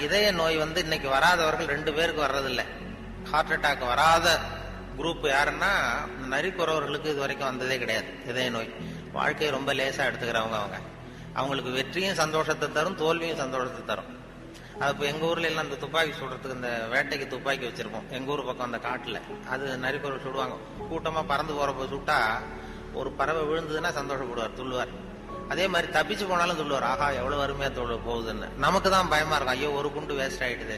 இதய நோய் இன்னைக்கு வராதவர்கள் 2 பேருக்கு வர்றதில்லை. ஹார்ட் அட்டாக் வராத குரூப் யாருன்னா நரிக்குறவர்களுக்கு இது வரைக்கும் வந்ததே கிடையாது இதய நோய். வாழ்க்கையை ரொம்ப லேசா எடுத்துக்கிறவங்க. அவங்களுக்கு வெற்றியும் சந்தோஷத்தை தரும், தோல்வியும் சந்தோஷத்தை தரும். அது இப்போ எங்க ஊர்ல எல்லாம் அந்த துப்பாக்கி சுடுறதுக்கு இந்த வேட்டைக்கு துப்பாக்கி வச்சிருப்போம். எங்க ஊர் பக்கம் அந்த காட்டுல அது நரிக்குறவர் சுடுவாங்க. கூட்டமா பறந்து போறப்ப சுட்டா ஒரு பறவை விழுந்ததுன்னா சந்தோஷப்படுவார், துள்ளுவார். அதே மாதிரி தப்பிச்சு போனாலும் துள்ளுவார். ஆஹா எவ்வளவு அருமையா போகுதுன்னு. நமக்கு தான் பயமா இருக்கும், ஐயோ ஒரு குண்டு வேஸ்ட் ஆயிடுது.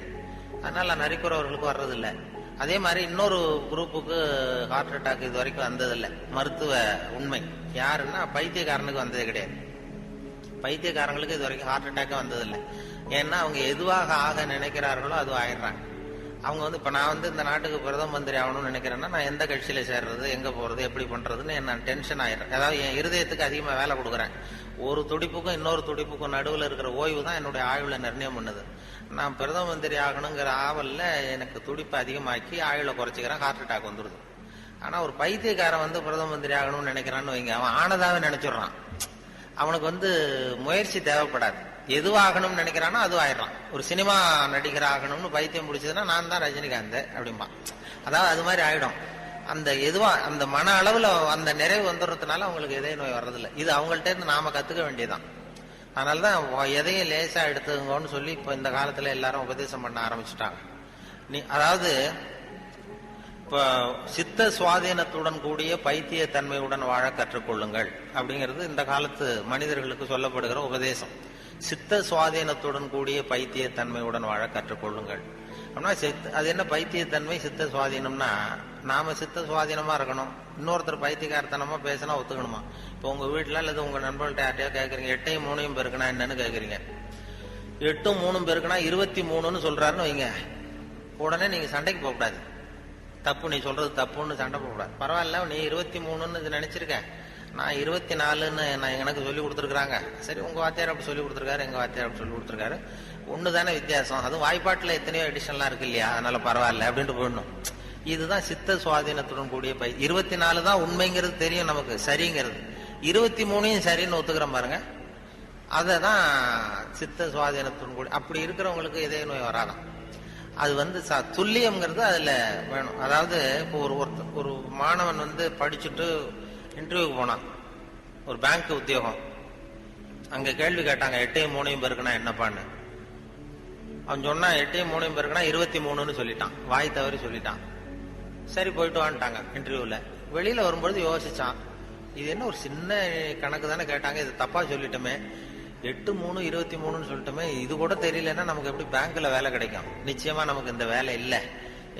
அதனால நரிக்குறவர்களுக்கு வர்றதில்லை. அதே மாதிரி இன்னொரு குரூப்புக்கு ஹார்ட் அட்டாக் இது வரைக்கும் வந்ததில்லை. மருத்துவ உண்மை யாருன்னா பைத்தியக்காரனுக்கு வந்ததே கிடையாது. பைத்தியக்காரங்களுக்கு இது வரைக்கும் ஹார்ட் அட்டாக் வந்ததில்லை. ஏன்னா அவங்க எதுவாக ஆக நினைக்கிறார்களோ அது ஆயிடுறாங்க. அவங்க இப்ப நான் இந்த நாட்டுக்கு பிரதம மந்திரி ஆகணும்னு நினைக்கிறேன்னா நான் எந்த கட்சியில சேர்றது, எங்க போறது, எப்படி பண்றதுன்னு நான் டென்ஷன் ஆயிடுறேன். அதாவது என் இருதயத்துக்கு அதிகமா வேலை கொடுக்குறேன். ஒரு துடிப்புக்கும் இன்னொரு துடிப்புக்கும் நடுவில் இருக்கிற ஓய்வு தான் என்னுடைய ஆயுளை நிர்ணயம் பண்ணுது. நான் பிரதம மந்திரி ஆகணுங்கிற ஆவல்ல எனக்கு துடிப்பை அதிகமாக்கி ஆயுளை குறைச்சிக்கிறேன், ஹார்ட் அட்டாக் வந்துடுது. ஆனா ஒரு பைத்தியக்காரன் பிரதம மந்திரி ஆகணும்னு நினைக்கிறான்னு வைங்க, அவன் ஆனதாவே நினைச்சிடறான். அவனுக்கு முயற்சி தேவைப்படாது. எதுவாகணும்னு நினைக்கிறானோ அது ஆயிடறான். ஒரு சினிமா நடிகர் ஆகணும்னு பைத்தியம் முடிச்சதுன்னா நான் தான் ரஜினிகாந்த் அப்படிம்பா. அதாவது அது மாதிரி ஆயிடும். அந்த மன அளவுல அந்த நிறைவு வந்துடுறதுனால அவங்களுக்கு இதய நோய் வர்றதில்லை. இது அவங்கள்ட்ட இருந்து நாம கத்துக்க வேண்டியதுதான். அதனாலதான் எதையும் லேசா எடுத்துங்கன்னு சொல்லி இப்ப இந்த காலத்துல எல்லாரும் உபதேசம் பண்ண ஆரம்பிச்சுட்டாங்க. அதாவது இப்ப சித்த சுவாதீனத்துடன் கூடிய பைத்திய தன்மையுடன் வாழ கற்றுக்கொள்ளுங்கள் அப்படிங்கிறது இந்த காலத்து மனிதர்களுக்கு சொல்லப்படுகிற உபதேசம். சித்த சுவாதீனத்துடன் கூடிய பைத்திய தன்மையுடன் வாழ கற்றுக்கொள்ளுங்கள் அப்படின்னா அது என்ன பைத்தியத்தன்மை சித்த சுவாதீனம்னா, நாம சித்த சுவாதீனமா இருக்கணும். இன்னொருத்தர் பைத்தியக்காரத்தனமா பேசினா ஒத்துக்கணுமா? இப்போ உங்க வீட்டுல அல்லது உங்க நண்பர்கள்ட்ட யார்ட்டையோ கேட்கறீங்க, 8 3 பெருக்குனா என்னன்னு கேட்கறீங்க. 8 3 பெருக்குனா 23 சொல்றாருன்னு வைங்க, உடனே நீங்க சண்டைக்கு போகக்கூடாது. தப்பு, நீ சொல்றது தப்புன்னு சண்டை போகக்கூடாது. பரவாயில்ல, நீ 23 நினைச்சிருக்க, நான் 24 நான் எனக்கு சொல்லி கொடுத்துருக்காங்க. சரி, உங்க வாத்தியார் அப்படி சொல்லி கொடுத்துருக்காரு, எங்க வாத்தியார் அப்படி சொல்லி கொடுத்துருக்காரு, ஒண்ணுதானே வித்தியாசம். அதுவும் வாய்ப்பாட்டுல எத்தனையோ எடிஷன்லாம் இருக்கு இல்லையா, அதனால பரவாயில்ல அப்படின்ட்டு போயிடணும். இதுதான் சித்த சுவாதீனத்துடன் கூடிய 24 தான் உண்மைங்கிறது தெரியும் நமக்கு, சரிங்கிறது. 23 சரின்னு ஒத்துக்கிறோம் பாருங்க, அததான் சித்த சுவாதீனத்துடன் கூடிய. அப்படி இருக்கிறவங்களுக்கு இதய நோய் வராதான். அது துல்லியம்ங்கிறது அதுல வேணும். அதாவது இப்போ ஒரு மாணவன் படிச்சுட்டு இன்டர்வியூக்கு போனான், ஒரு பேங்க் உத்தியோகம். அங்க கேள்வி கேட்டாங்க, 8 3 பெருக்குனா என்னப்பான்னு. அவன் சொன்னா 8 3 பெருக்குனா 23 சொல்லிட்டான், வாய் தவறி சொல்லிட்டான். சரி போயிட்டு வான்ட்டாங்க இன்டர்வியூல. வெளியில வரும்பொழுது யோசிச்சான், இது என்ன ஒரு சின்ன கணக்கு தானே கேட்டாங்க, இது தப்பா சொல்லிட்டோமே, 8 3 23 சொல்லிட்டோமே, இது கூட தெரியலன்னா நமக்கு எப்படி பேங்க்ல வேலை கிடைக்கும்? நிச்சயமா நமக்கு இந்த வேலை இல்லை,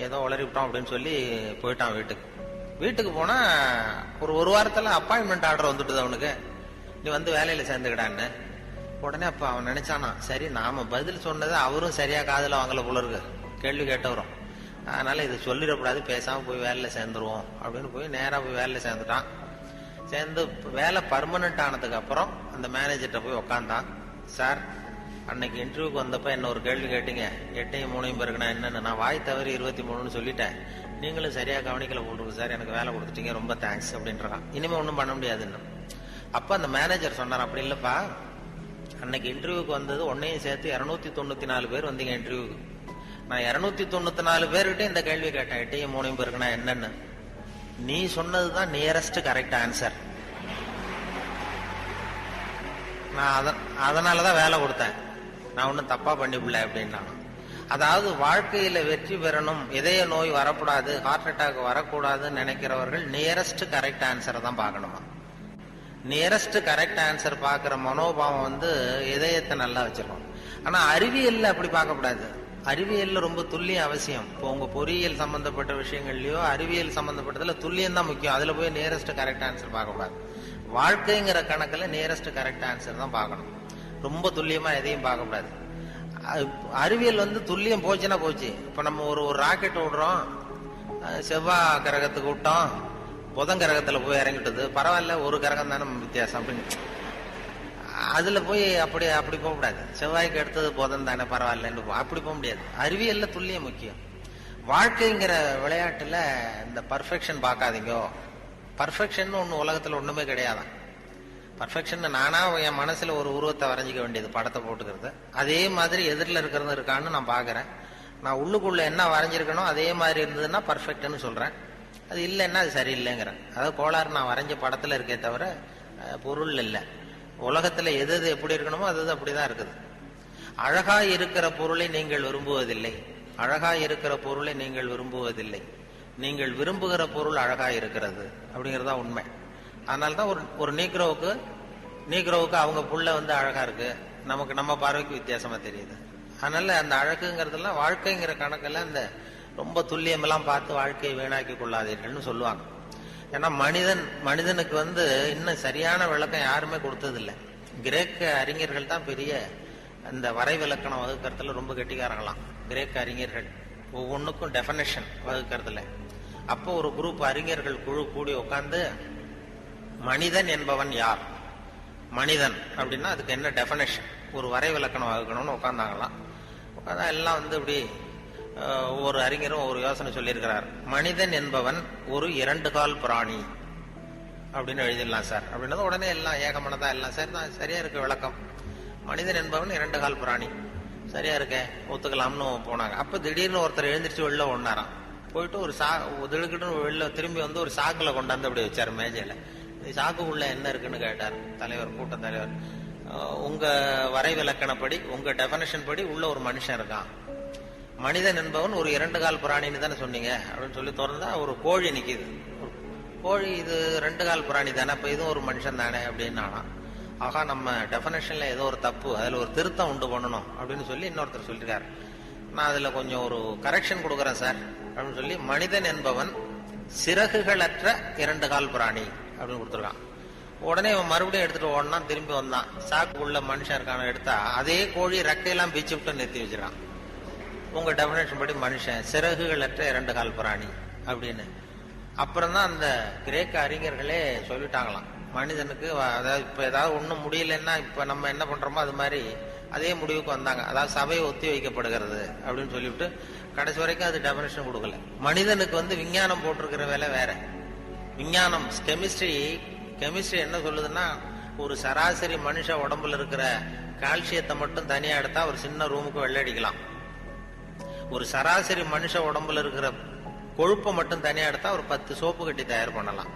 ஏதோ உளறிவிட்டோம் அப்படின்னு சொல்லி போயிட்டான் வீட்டுக்கு. வீட்டுக்கு போனா ஒரு வாரத்துல அப்பாயின்மெண்ட் ஆர்டர் வந்துட்டுது அவனுக்கு, நீ வேலையில சேர்ந்துக்கிடான்னு. உடனே அப்ப அவன் நினைச்சானா, சரி நாம பதில் சொன்னதை அவரும் சரியா காதுல வாங்கல போல இருக்கு, கேள்வி கேட்டவரும், அதனால இது சொல்லிடக்கூடாது, பேசாம போய் வேலையில சேர்ந்துருவோம் அப்படின்னு போய் நேரா போய் வேலையில சேர்ந்துட்டான். சேர்ந்து வேலை பர்மனன்ட் ஆனதுக்கு அப்புறம் அந்த மேனேஜர்கிட்ட போய் உக்காந்தான். சார், அன்னைக்கு இன்டர்வியூக்கு வந்தப்ப என்ன ஒரு கேள்வி கேட்டீங்க, 8 3 பெருக்குனா என்னன்னு, நான் வாய் தவறி 23 சொல்லிட்டேன், நீங்களும் சரியா கவனிக்கல போட்டுருக்கு சார், எனக்கு வேலை கொடுத்துட்டீங்க, ரொம்ப தேங்க்ஸ் அப்படின்றான். இனிமே ஒன்றும் பண்ண முடியாதுன்னு. அப்ப அந்த மேனேஜர் சொன்னார், அப்படி இல்லப்பா, அன்னைக்கு இன்டர்வியூக்கு வந்தது உன்னையும் சேர்த்து 294 பேர் வந்தீங்க இன்டர்வியூக்கு. நான் 294 பேர்கிட்ட இந்த கேள்வி கேட்டேன், 8 3 பெருக்குனா என்னன்னு. நீ சொன்னதுதான் நியரஸ்ட் கரெக்ட் ஆன்சர். நான் அதனாலதான் வேலை கொடுத்தேன், நான் ஒன்னும் தப்பா பண்ணிவிடல அப்படின்னா. அதாவது வாழ்க்கையில வெற்றி பெறணும், இதய நோய் வரக்கூடாது, ஹார்ட் அட்டாக் வரக்கூடாதுன்னு நினைக்கிறவர்கள் நியரஸ்ட் கரெக்ட் ஆன்சரை தான் பார்க்கணுமா. நியரஸ்ட் கரெக்ட் ஆன்சர் பார்க்கிற மனோபாவம் இதயத்தை நல்லா வச்சிருக்கோம். ஆனா அறிவியல்ல அப்படி பார்க்கக்கூடாது. அறிவியல்ல ரொம்ப துல்லியம் அவசியம். இப்போ உங்க பொறியியல் சம்பந்தப்பட்ட விஷயங்கள்லயோ அறிவியல் சம்பந்தப்பட்டதுல துல்லியம் தான் முக்கியம். அதுல போய் நியரஸ்ட் கரெக்ட் ஆன்சர் பார்க்கக்கூடாது. வாழ்க்கைங்கிற கணக்குல நியரஸ்ட் கரெக்ட் ஆன்சர் தான் பார்க்கணும். ரொம்ப துல்லியமா எதையும் பார்க்கக்கூடாது. அறிவியல் துல்லியம் போச்சுன்னா போச்சு. இப்ப நம்ம ஒரு ராக்கெட் விடுறோம், செவ்வாய் கிரகத்துக்கு விட்டோம், புதன் கிரகத்துல போய் இறங்கிட்டது, பரவாயில்ல ஒரு கிரகம் தானே வித்தியாசம் அப்படின்னு அதுல போய் அப்படி போக கூடாது. செவ்வாய்க்கு எடுத்தது புதன் தானே பரவாயில்லன்னு அப்படி போக முடியாது. அறிவியல்ல துல்லியம் முக்கியம். வாழ்க்கைங்கிற விளையாட்டுல இந்த பர்ஃபெக்ஷன் பார்க்காதீங்க. பர்ஃபெக்ஷன் ஒண்ணு உலகத்துல ஒண்ணுமே கிடையாதான். பர்ஃபெக்ஷன் நானா என் மனசுல ஒரு உருவத்தை வரைஞ்சிக்க வேண்டியது, படத்தை போட்டுக்கிறது. அதே மாதிரி எதிரில் இருக்கிறது இருக்கான்னு நான் பாக்குறேன். நான் உள்ளுக்குள்ள என்ன வரைஞ்சிருக்கணும் அதே மாதிரி இருந்ததுன்னா பர்ஃபெக்ட்னு சொல்றேன். அது இல்லைன்னா அது சரியில்லைங்கிறேன். அதாவது கோளாறு நான் வரைஞ்ச படத்துல இருக்கே தவிர பொருள் இல்லை. உலகத்துல எது எது எப்படி இருக்கணுமோ அது அப்படிதான் இருக்குது. அழகா இருக்கிற பொருளை நீங்கள் விரும்புவதில்லை, அழகா இருக்கிற பொருளை நீங்கள் விரும்புவதில்லை, நீங்கள் விரும்புகிற பொருள் அழகா இருக்கிறது அப்படிங்கறதா உண்மை. அதனால்தான் ஒரு நீக்ரோவுக்கு அவங்க புள்ள வந்து அழகா இருக்கு, நமக்கு நம்ம பார்வைக்கு வித்தியாசமா தெரியுது. அதனால அந்த அழகுங்கிறதெல்லாம் வாழ்க்கைங்கிற கணக்கெல்லாம் இந்த ரொம்ப துல்லியமெல்லாம் பார்த்து வாழ்க்கையை வீணாக்கி கொள்ளாதீர்கள்னு சொல்லுவாங்க. ஏன்னா மனிதனுக்கு வந்து இன்னும் சரியான விளக்கம் யாருமே கொடுத்ததில்லை. கிரேக்க அறிஞர்கள் தான் பெரிய இந்த வரைவிலக்கணம் வகுக்கிறதுல ரொம்ப கெட்டிக்காரங்களாம். கிரேக்க அறிஞர்கள் ஒவ்வொன்றுக்கும் டெஃபனேஷன் வகுக்கிறதுல. அப்போ ஒரு குரூப் அறிஞர்கள் குழு கூடி உட்கார்ந்து மனிதன் என்பவன் யார், மனிதன் அப்படின்னா அதுக்கு என்ன டெஃபனேஷன், ஒரு வரைவிலக்கணம் வகுக்கணும்னு உட்கார்ந்தாங்களாம். உட்காந்தா எல்லாம் வந்து இப்படி ஒவ்வொரு அறிஞரும் ஒரு யோசனை சொல்லியிருக்கிறார். மனிதன் என்பவன் ஒரு 2 கால் பிராணி அப்படின்னு எழுதிடலாம் சார் அப்படின்னது உடனே எல்லாம் ஏகமனதா எல்லாம் சரி தான், சரியா இருக்கு விளக்கம். மனிதன் என்பவன் 2 கால் பிராணி, சரியா இருக்க ஒத்துக்கலாம்னு போனாங்க. அப்ப திடீர்னு ஒருத்தர் எழுந்திரிச்சு வெளில ஒண்ணாராம். போயிட்டு ஒரு திடுக்கிட்டு வெளில திரும்பி வந்து ஒரு சாக்குல கொண்டாந்து அப்படி வச்சாரு மேஜையில. சாக்குக்குள்ள என்ன இருக்குன்னு கேட்டார் தலைவர், கூட்ட தலைவர். உங்க வரைவிலக்கணப்படி உங்க டெபனேஷன் படி உள்ள ஒரு மனுஷன் இருக்கான், மனிதன் என்பவன் ஒரு 2 கால் பிராணின்னு தானே சொன்னீங்க அப்படின்னு சொல்லி திறந்தா ஒரு கோழி நிக்குது. கோழி இது 2 கால் பிராணி தானே, அப்ப இதுவும் ஒரு மனுஷன் தானே அப்படின்னு. ஆகா நம்ம டெபனேஷன்ல ஏதோ ஒரு தப்பு, அதுல ஒரு திருத்தம் உண்டு பண்ணணும் அப்படின்னு சொல்லி இன்னொருத்தர் சொல்லிருக்காரு. நான் அதுல கொஞ்சம் ஒரு கரெக்ஷன் கொடுக்குறேன் சார் அப்படின்னு சொல்லி மனிதன் என்பவன் சிறகுகளற்ற 2 கால் பிராணி அப்படின்னு கொடுத்துருக்கான். உடனே இவன் மறுபடியும் எடுத்துட்டு ஓடனா, திரும்பி வந்தான். சாக்கு உள்ள மனுஷன் இருக்கான எடுத்தா அதே கோழி ரெக்கையெல்லாம் பிச்சு விட்டு நிறுத்தி வச்சிருக்கான். உங்க டெபினேஷன் படி மனுஷன் சிறகுகளற்ற 2 கால் பிராணி அப்படின்னு. அப்புறம் தான் அந்த கிரேக்க அறிஞர்களே சொல்லிட்டாங்களாம், மனிதனுக்கு அதாவது இப்ப ஏதாவது ஒண்ணும் முடியலன்னா இப்ப நம்ம என்ன பண்றோமோ அது மாதிரி அதே முடிவுக்கு வந்தாங்க. அதாவது சபை ஒத்தி வைக்கப்படுகிறது அப்படின்னு சொல்லிவிட்டு கடைசி வரைக்கும் அது டெபினேஷன் கொடுக்கல. மனிதனுக்கு வந்து விஞ்ஞானம் போட்டிருக்கிற வேலை வேற. விஞ்ஞானம் கெமிஸ்ட்ரி என்ன சொல்லுதுன்னா, ஒரு சராசரி மனுஷ உடம்புல இருக்கிற கால்சியத்தை மட்டும் தனியா எடுத்தா ஒரு சின்ன ரூமுக்கு வெள்ளடிக்கலாம். ஒரு சராசரி மனுஷ உடம்புல இருக்கிற கொழுப்பை மட்டும் தனியா எடுத்தா ஒரு 10 சோப்பு கட்டி தயார் பண்ணலாம்.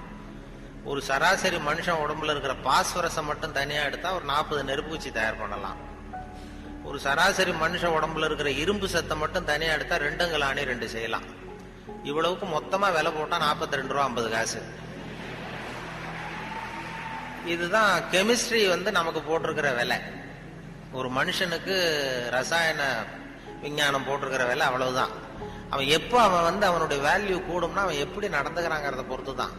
ஒரு சராசரி மனுஷன் உடம்புல இருக்கிற பாஸ்பரஸை மட்டும் தனியா எடுத்தா ஒரு 40 நெருப்பூச்சி தயார் பண்ணலாம். ஒரு சராசரி மனுஷ உடம்புல இருக்கிற இரும்பு சத்தை மட்டும் தனியா எடுத்தா 2 கலாணி 2 செய்யலாம். இவ்வளவுக்கு மொத்தமா விலை போட்டா 42 ரூபா 50 காசு. இதுதான் கெமிஸ்ட்ரி வந்து நமக்கு போட்டிருக்கிற விலை. ஒரு மனுஷனுக்கு ரசாயன விஞ்ஞானம் போட்டிருக்கிற விலை அவ்வளவுதான். அவன் எப்போ அவன் அவனுடைய வேல்யூ கூடும்னா அவன் எப்படி நடந்துக்கிறாங்கிறத பொறுத்து தான்.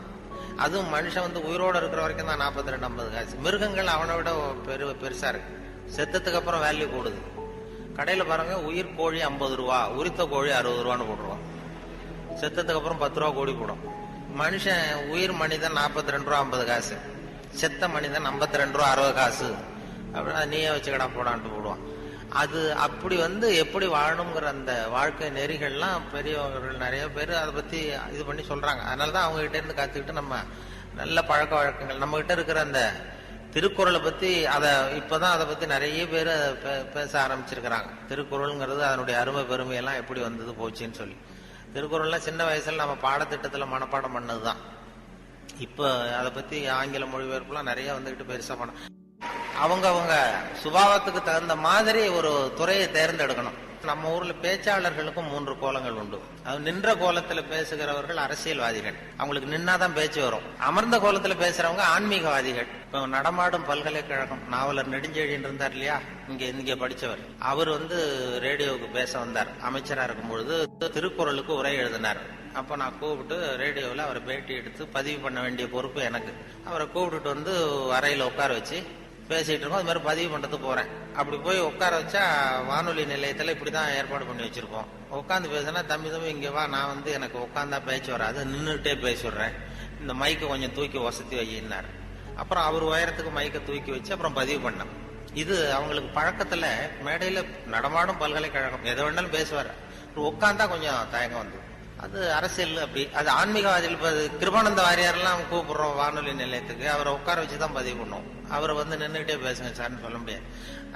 அதுவும் மனுஷன் வந்து உயிரோடு இருக்கிற வரைக்கும் தான் 42 50 காசு. மிருகங்கள் அவனை விட பெருசா இருக்கு. செத்ததுக்கு அப்புறம் வேல்யூ கூடுது. கடையில பாருங்க, உயிர் கோழி 50 ரூபா, உரித்த கோழி 60 ரூபான்னு போட்டுருவான். செத்ததுக்கு அப்புறம் 10 ரூபா கோழி போடும். மனுஷன் உயிர் மனிதன் 42 ரூபா 50 காசு, செத்த மனிதன் 52 ரூபா 60 காசு அப்படின்னா நீயே வச்சுக்கடா போடான்ட்டு போடுவான். அது அப்படி வந்து எப்படி வாழணுங்கிற அந்த வாழ்க்கை நெறிகள்லாம் பெரியவர்கள் நிறைய பேர் அதை பத்தி இது பண்ணி சொல்றாங்க. அதனாலதான் அவங்க கிட்ட இருந்து கத்துக்கிட்டு நம்ம நல்ல பழக்க வழக்கங்கள் நம்ம கிட்ட இருக்கிற அந்த திருக்குறளை பத்தி இப்பதான் அதை பத்தி நிறைய பேர் பேச ஆரம்பிச்சிருக்கிறாங்க. திருக்குறள்ங்கிறது அதனுடைய அருமை பெருமையெல்லாம் எப்படி வந்தது போச்சுன்னு சொல்லி. திருக்குறள்லாம் சின்ன வயசுல நம்ம பாடத்திட்டத்துல மனப்பாடம் பண்ணதுதான். இப்ப அதை பத்தி ஆங்கில மொழிபெயர்ப்புலாம் நிறைய வந்துகிட்டு பெருசா பண்ண அவங்க சுபாவத்துக்கு தகுந்த மாதிரி ஒரு துறையை தேர்ந்தெடுக்கணும். நம்ம ஊர்ல பேச்சாளர்களுக்கும் 3 கோலங்கள் உண்டு. அது நின்ற கோலத்துல பேசுகிறவர்கள் அரசியல்வாதிகள், அவங்களுக்கு நின்னாதான் பேச்சு வரும். அமர்ந்த கோலத்துல பேசுறவங்க ஆன்மீகவாதிகள். இப்ப நடமாடும் பல்கலைக்கழகம் நாவலர் நெடுஞ்செழியன் இருந்தார் இல்லையா, இங்க படிச்சவர். அவர் வந்து ரேடியோவுக்கு பேச வந்தார். அமைச்சரா இருக்கும் பொழுது திருக்குறளுக்கு உரை எழுதினார். அப்ப நான் கூப்பிட்டு ரேடியோவில் அவரை பேட்டி எடுத்து பதிவு பண்ண வேண்டிய பொறுப்பு எனக்கு. அவரை கூப்பிட்டுட்டு வந்து அறையில உட்கார வச்சு பேசிட்டு இருக்கோம். அது மாதிரி பதிவு பண்றதுக்கு போறேன். அப்படி போய் உட்கார வச்சா வானொலி நிலையத்துல இப்படிதான் ஏற்பாடு பண்ணி வச்சிருப்போம். உட்காந்து பேசினா, தம்பி இங்க வா, நான் வந்து எனக்கு உட்காந்தா பேச்சு வராது, நின்றுட்டே பேசிடுறேன், இந்த மைக்கை கொஞ்சம் தூக்கி வசதி வையினார். அப்புறம் அவர் உயரத்துக்கு மைக்கை தூக்கி வச்சு அப்புறம் பதிவு பண்ணேன். இது அவங்களுக்கு பழக்கத்துல மேடையில நடமாடும் பல்கலைக்கழகம் எதை வேணாலும் பேசுவார். உட்காந்தா கொஞ்சம் தயக்கம் வந்து அது அரசியல் அப்படி. அது ஆன்மீகவாதிகள். இப்ப கிருபானந்த வாரியாரெல்லாம் கூப்பிடுறோம் வானொலி நிலையத்துக்கு, அவரை உட்கார வச்சுதான் பதிவு பண்ணுவோம். அவரை வந்து நின்றுகிட்டே பேசுங்க சார்னு சொல்ல முடியாது.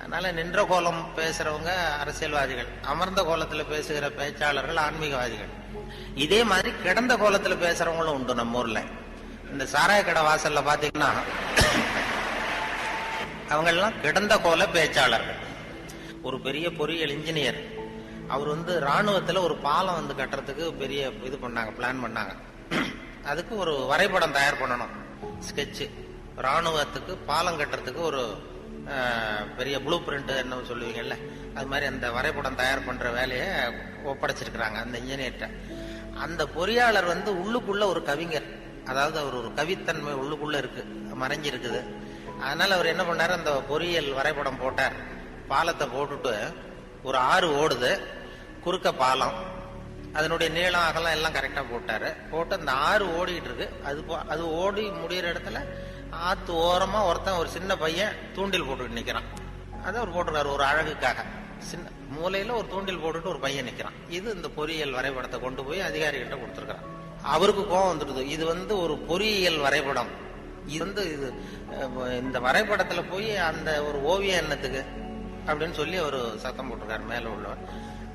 அதனால நின்ற கோலம் பேசுறவங்க அரசியல்வாதிகள், அமர்ந்த கோலத்துல பேசுகிற பேச்சாளர்கள் ஆன்மீகவாதிகள். இதே மாதிரி கிடந்த கோலத்துல பேசுறவங்களும் உண்டு நம்ம ஊர்ல. இந்த சாராய கடை வாசல்ல பாத்தீங்கன்னா அவங்க எல்லாம் கிடந்த கோல பேச்சாளர்கள். ஒரு பெரிய பொறியியல் இன்ஜினியர், அவர் வந்து ராணுவத்துல ஒரு பாலம் வந்து கட்டுறதுக்கு பெரிய இது பண்ணாங்க, பிளான் பண்ணாங்க. அதுக்கு ஒரு வரைபடம் தயார் பண்ணணும், ஸ்கெட்ச். ராணுவத்துக்கு பாலம் கட்டுறதுக்கு ஒரு பெரிய ப்ளூ பிரிண்ட் என்ன சொல்லுவீங்கல்ல, அது மாதிரி அந்த வரைபடம் தயார் பண்ற வேலையை ஒப்படைச்சிருக்கிறாங்க அந்த இன்ஜினியர்கிட்ட. அந்த பொறியாளர் வந்து உள்ளுக்குள்ள ஒரு கவிஞர், அதாவது அவர் ஒரு கவித்தன்மை உள்ளுக்குள்ள இருக்கு, மறைஞ்சிருக்குது. அதனால அவர் என்ன பண்ணாரு, அந்த பொறியியல் வரைபடம் போட்டார். பாலத்தை போட்டுட்டு ஒரு ஆறு ஓடுது, குறுக்க பாலம், அதனுடைய நீளம் அகலம் எல்லாம் கரெக்டா போட்டாரு. போட்டு அந்த ஆறு ஓடிட்டு இருக்கு. அது ஓடி முடிகிற இடத்துல ஆத்து ஓரமா ஒருத்தன், ஒரு சின்ன பையன் தூண்டில் போட்டுட்டு நிக்கிறான். அதை அவர் போட்டுருக்காரு ஒரு அழகுக்காக. சின்ன மூலையில ஒரு தூண்டில் போட்டுட்டு ஒரு பையன் நிக்கிறான். இது இந்த பொறியியல் வரைபடத்தை கொண்டு போய் அதிகாரிகிட்ட கொடுத்துருக்கான். அவருக்கு கோபம் வந்துடுது, இது வந்து ஒரு பொறியியல் வரைபடம், இது வந்து இது இந்த வரைபடத்துல போய் அந்த ஒரு ஓவியம் என்னத்துக்கு அப்படின்னு சொல்லி ஒரு சத்தம் போட்டிருக்காரு மேல உள்ளவர்.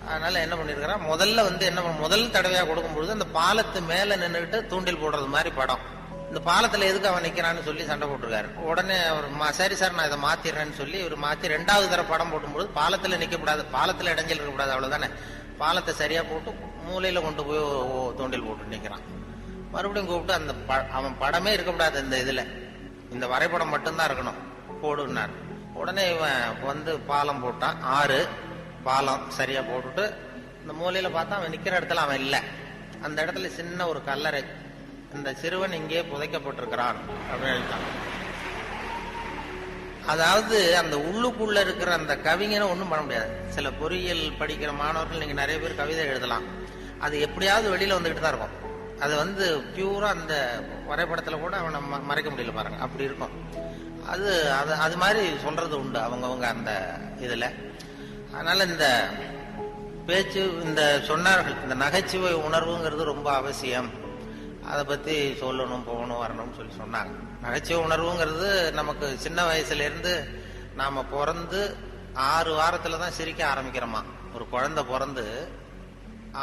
அதனால என்ன பண்ணிருக்காரு, முதல்ல வந்து என்ன முதல் தடவையா கொடுக்கும்பொழுது அந்த பாலத்து மேல நின்றுட்டு தூண்டில் போடுறது மாதிரி படம். இந்த பாலத்துல எதுக்கு அவன் நிக்கிறான்னு சொல்லி சண்டை போட்டிருக்காரு. உடனே அவர் சரி சார் நான் இதை மாத்திடுறேன்னு சொல்லி இவர் மாத்தி 2வது தடவை படம் போடும்போது பாலத்துல நிக்கப்படாது, பாலத்துல இடைஞ்சல் இருக்கக்கூடாது, அவ்வளவுதானே. பாலத்தை சரியா போட்டு மூலையில கொண்டு போய் தூண்டில் போட்டு நிக்கிறான். மறுபடியும் கூப்பிட்டு அந்த அவன் படமே இருக்கக்கூடாது இந்த இதுல, இந்த வரைபடம் மட்டும்தான் இருக்கணும் போடுனார். உடனே இவன் வந்து பாலம் போட்டான், ஆறு பாலம் சரியா போட்டுட்டு இந்த மூலையில பார்த்தா அவன் நிக்கிற இடத்துல அவன் இல்லை. அந்த இடத்துல சின்ன ஒரு கல்லறை, இந்த சிறுவன் இங்கே புதைக்கப்பட்டிருக்கிறான் அப்படின்னு எழுதிட்டான். அதாவது அந்த உள்ளுக்குள்ள இருக்கிற அந்த கவிஞனை ஒன்றும் பண்ண முடியாது. சில பொறியியல் படிக்கிற மாணவர்கள் நீங்க நிறைய பேர் கவிதை எழுதலாம், அது எப்படியாவது வெளியில வந்துகிட்டு தான் இருக்கும். அது வந்து பியூரா அந்த வரைபடத்துல கூட அவனை மறைக்க முடியல பாருங்க, அப்படி இருக்கும். அது அது மாதிரி சொல்றது உண்டு அவங்கவுங்க அந்த இதுல. அதனால இந்த பேச்சு, இந்த சொன்னார்கள், இந்த நகைச்சுவை உணர்வுங்கிறது ரொம்ப அவசியம், அதை பத்தி சொல்லணும் போகணும் வரணும்னு சொல்லி சொன்னாங்க. நகைச்சுவை உணர்வுங்கிறது நமக்கு சின்ன வயசுல இருந்து நாம பிறந்து 6 வாரத்துல தான் சிரிக்க ஆரம்பிக்கிறோமா. ஒரு குழந்தை பிறந்து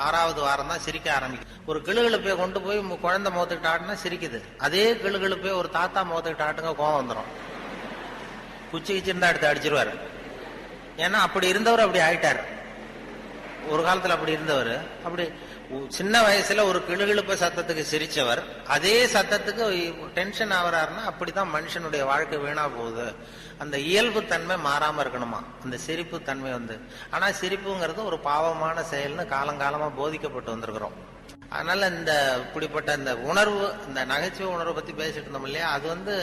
6வது வாரம் தான் சிரிக்க ஆரம்பிக்கும். ஒரு கிளுகிழுப்பை கொண்டு போய் குழந்தை முகத்துக்கிட்ட ஆட்டுனா சிரிக்குது. அதே கிளுகிழுப்பை ஒரு தாத்தா முகத்துக்கிட்ட ஆட்டுங்க கோவம் வந்துடும், குச்சி கிச்சிருந்தா எடுத்து அடிச்சிருவாரு. ஏன்னா அப்படி இருந்தவர் அப்படி ஆயிட்டாரு. ஒரு காலத்துல அப்படி இருந்தவர் அப்படி சின்ன வயசுல ஒரு கிளுகிழுப்ப சத்தத்துக்கு சிரிச்சவர் அதே சத்தத்துக்கு டென்ஷன் ஆகிறாருன்னா அப்படிதான் மனுஷனுடைய வாழ்க்கை வீணா போகுது. அந்த இயல்பு தன்மை மாறாம இருக்கணுமா, அந்த சிரிப்பு தன்மை வந்து. ஆனா சிரிப்புங்கிறது ஒரு பாவமான செயல்னு காலங்காலமா போதிக்கப்பட்டு வந்திருக்கிறோம். அதனால இந்த இப்படிப்பட்ட இந்த உணர்வு, இந்த நகைச்சுவை உணர்வை பத்தி பேசிட்டு இருந்தோம் இல்லையா, அது வந்து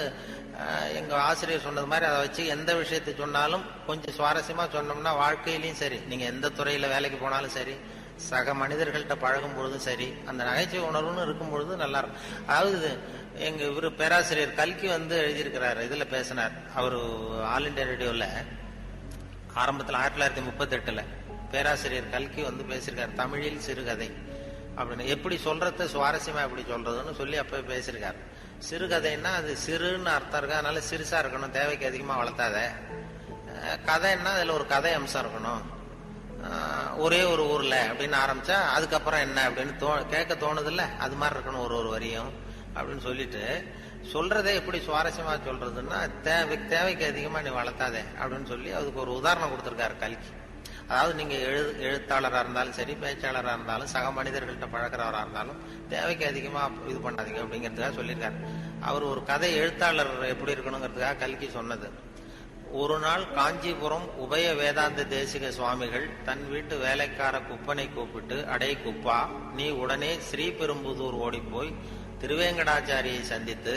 எங்க ஆசிரியர் சொன்னது மாதிரி அதை வச்சு எந்த விஷயத்தை சொன்னாலும் கொஞ்சம் சுவாரஸ்யமா சொன்னோம்னா வாழ்க்கையிலயும் சரி, நீங்க எந்த துறையில வேலைக்கு போனாலும் சரி, சக மனிதர்கள்ட்ட பழகும் பொழுதும் சரி, அந்த நகைச்சுவை உணர்வுன்னு இருக்கும் பொழுது நல்லா இருக்கும். அதாவது எங்க இவரு பேராசிரியர் கல்கி வந்து எழுதியிருக்கிறாரு, இதுல பேசினார். அவரு ஆல் இண்டியா ரேடியோல ஆரம்பத்தில் 1938 பேராசிரியர் கல்கி வந்து பேசியிருக்காரு, தமிழில் சிறுகதை அப்படின்னு. எப்படி சொல்றத சுவாரஸ்யமா எப்படி சொல்றதுன்னு சொல்லி அப்ப பேசியிருக்காரு. சிறுகதைன்னா அது சிறுன்னு அர்த்தம் இருக்கு, அதனால சிறுசா இருக்கணும், தேவைக்கு அதிகமா வளர்த்தாத. கதைன்னா அதுல ஒரு கதை அம்சம் இருக்கணும். ஒரே ஒரு ஊர்ல அப்படின்னு ஆரம்பிச்சா அதுக்கப்புறம் என்ன அப்படின்னு கேட்க தோணுது இல்ல, அது மாதிரி இருக்கணும் ஒரு வரியும் அப்படின்னு சொல்லிட்டு, சொல்றதே எப்படி சுவாரஸ்யமா சொல்றதுன்னா தேவைக்கு அதிகமா நீ வளர்த்தாதே அப்படின்னு சொல்லி அதுக்கு ஒரு உதாரணம் கொடுத்திருக்காரு கல்கி. அதாவது நீங்க எழுத்தாளராக இருந்தாலும் சரி, பேச்சாளராக இருந்தாலும், சக மனிதர்கள்ட்ட பழக்கிறவராக இருந்தாலும் தேவைக்கு அதிகமா இது பண்ணாதீங்க அப்படிங்கிறதுக்காக சொல்லியிருக்காரு. அவர் ஒரு கதை எழுத்தாளர் எப்படி இருக்கணுங்கிறதுக்காக கல்கி சொன்னது. ஒரு நாள் காஞ்சிபுரம் உபய வேதாந்த தேசிக சுவாமிகள் தன் வீட்டு வேலைக்கார குப்பனை கூப்பிட்டு, அடே குப்பா, நீ உடனே ஸ்ரீபெரும்புதூர் ஓடிப்போய் திருவேங்கடாச்சாரியை சந்தித்து,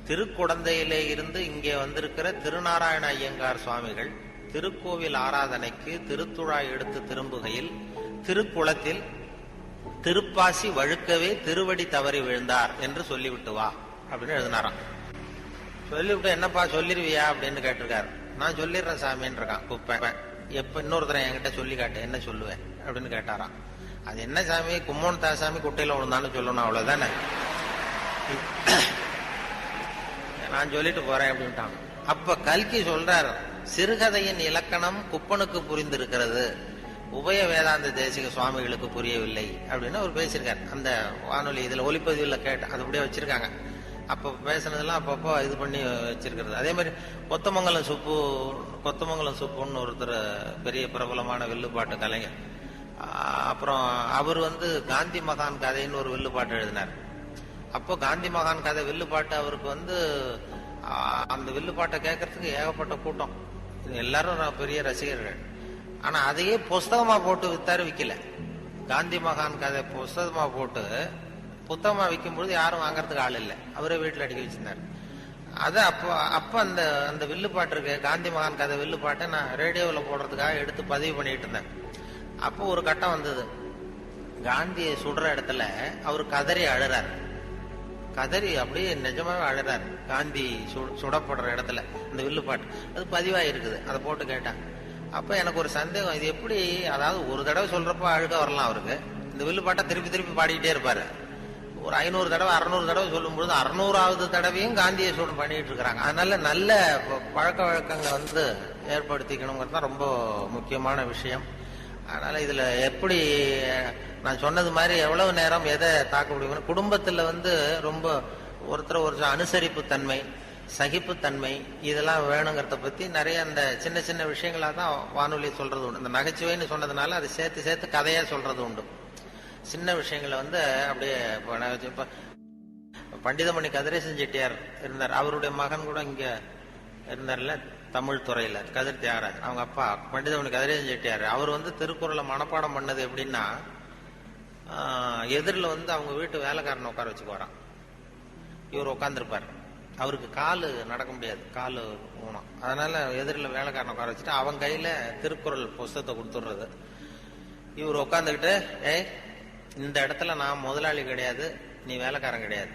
திருக்குடந்தையிலே இருந்து இங்கே வந்திருக்கிற திருநாராயண ஐயங்கார் சுவாமிகள் திருக்கோவில் ஆராதனைக்கு திருத்துழாய் எடுத்து திரும்புகையில் திருக்குளத்தில் திருப்பாசி வழுக்கவே திருவடி தவறி விழுந்தார் என்று சொல்லிவிட்டு வா அப்படின்னு எழுதினாராம். சொல்லிவிட்டு என்னப்பா சொல்லிருவியா அப்படின்னு கேட்டிருக்காரு. நான் சொல்லிடுறேன் சாமின்னு இருக்கான் குப்பை. எப்ப இன்னொருத்தரை என்கிட்ட சொல்லி காட்டு, என்ன சொல்லுவேன் அப்படின்னு கேட்டாராம். அது என்ன சாமி, கும்மோன் தாசாமி குட்டையில விழுந்தான்னு சொல்லணும், அவ்வளவுதானே. நான் சொல்லிட்டு போறேன் அப்படின்ட்டான். அப்ப கல்கி சொல்றார், சிறுகதையின் இலக்கணம் குப்பனுக்கு புரிந்திருக்கிறது, உபய வேதாந்த தேசிக சுவாமிகளுக்கு புரியவில்லை அப்படின்னு அவர் பேசியிருக்காரு. அந்த வானொலி இதுல ஒலிப்பதிவுல கேட்டு அது அப்படியே வச்சிருக்காங்க. அப்ப பேசுனதெல்லாம் அப்பப்போ இது பண்ணி வச்சிருக்கிறது. அதே மாதிரி கொத்தமங்கலம் சுப்புன்னு ஒருத்தர் பெரிய பிரபலமான வில்லுப்பாட்டு கலைஞர். அப்புறம் அவர் காந்தி மகான் கதைன்னு ஒரு வில்லுப்பாட்டு எழுதினார். அப்போ காந்தி மகான் கதை வில்லுப்பாட்டு அவருக்கு அந்த வில்லுப்பாட்டை கேட்கறதுக்கு ஏகப்பட்ட கூட்டம், எல்லாரும் பெரிய ரசிகர்கள். ஆனா அதையே புஸ்தகமா போட்டு வித்தாரு, விக்கல. காந்தி மகான் கதை புஸ்தகமா போட்டு புத்தகமா விற்கும்போது யாரும் வாங்கறதுக்கு ஆள் இல்லை, அவரே வீட்டுல அடிக்க வச்சிருந்தாரு. அது அப்ப அந்த வில்லுப்பாட்டு இருக்கு, காந்தி மகான் கதை வில்லுப்பாட்டை நான் ரேடியோவில் போடுறதுக்காக எடுத்து பதிவு பண்ணிட்டு இருந்தேன். அப்போ ஒரு கட்டம் வந்தது, காந்தியை சுடுற இடத்துல அவர் கதறி அழுறாரு. கதறி அப்படியே நிஜமாவே அழுறாரு காந்தி சுடப்படுற இடத்துல. இந்த வில்லுப்பாட்டு அது பதிவாயிருக்குது, அதை போட்டு கேட்டாங்க. அப்ப எனக்கு ஒரு சந்தேகம், இது எப்படி, அதாவது ஒரு தடவை சொல்றப்ப அழுக வரலாம் அவருக்கு, இந்த வில்லுப்பாட்டை திருப்பி திருப்பி பாடிக்கிட்டே இருப்பாரு. ஒரு 500 தடவை 600 தடவை சொல்லும்போது 600வது தடவையும் காந்தியை சூடு பண்ணிட்டு இருக்கிறாங்க. அதனால நல்ல பழக்க வழக்கங்களை ஏற்படுத்திக்கணுங்கிறது தான் ரொம்ப முக்கியமான விஷயம். அதனால இதுல எப்படி நான் சொன்னது மாதிரி எவ்வளவு நேரம் எதை தாக்க முடியும், குடும்பத்துல ரொம்ப ஒருத்தர் அனுசரிப்பு தன்மை, சகிப்புத்தன்மை இதெல்லாம் வேணுங்கிறத பத்தி நிறைய அந்த சின்ன சின்ன விஷயங்களா தான் வானொலி சொல்றது உண்டு. இந்த நகைச்சுவைன்னு சொன்னதுனால அதை சேர்த்து சேர்த்து கதையா சொல்றது உண்டு. சின்ன விஷயங்களை அப்படியே இப்ப பண்டிதமணி கதிரேசன் செட்டியார் இருந்தார், அவருடைய மகன் கூட இங்க இருந்தார்ல தமிழ் துறையில, கதிர் தியாகராஜ். அவங்க அப்பா பண்டிதமணி கதிரேசன் செட்டியார். அவர் திருக்குறளை மனப்பாடம் பண்ணது எப்படின்னா, எதிரில் அவங்க வீட்டு வேலைக்காரனை உட்கார வச்சுக்குவாராம். இவர் உட்காந்துருப்பார், அவருக்கு காலு நடக்க முடியாது, காலு ஊனம். அதனால எதிரில் வேலைக்காரனை உட்கார வச்சுட்டு அவன் கையில திருக்குறள் புஸ்தகத்தை கொடுத்துடுறது. இவர் உட்காந்துக்கிட்டு, இந்த இடத்துல நான் முதலாளி கிடையாது, நீ வேலைக்காரன் கிடையாது,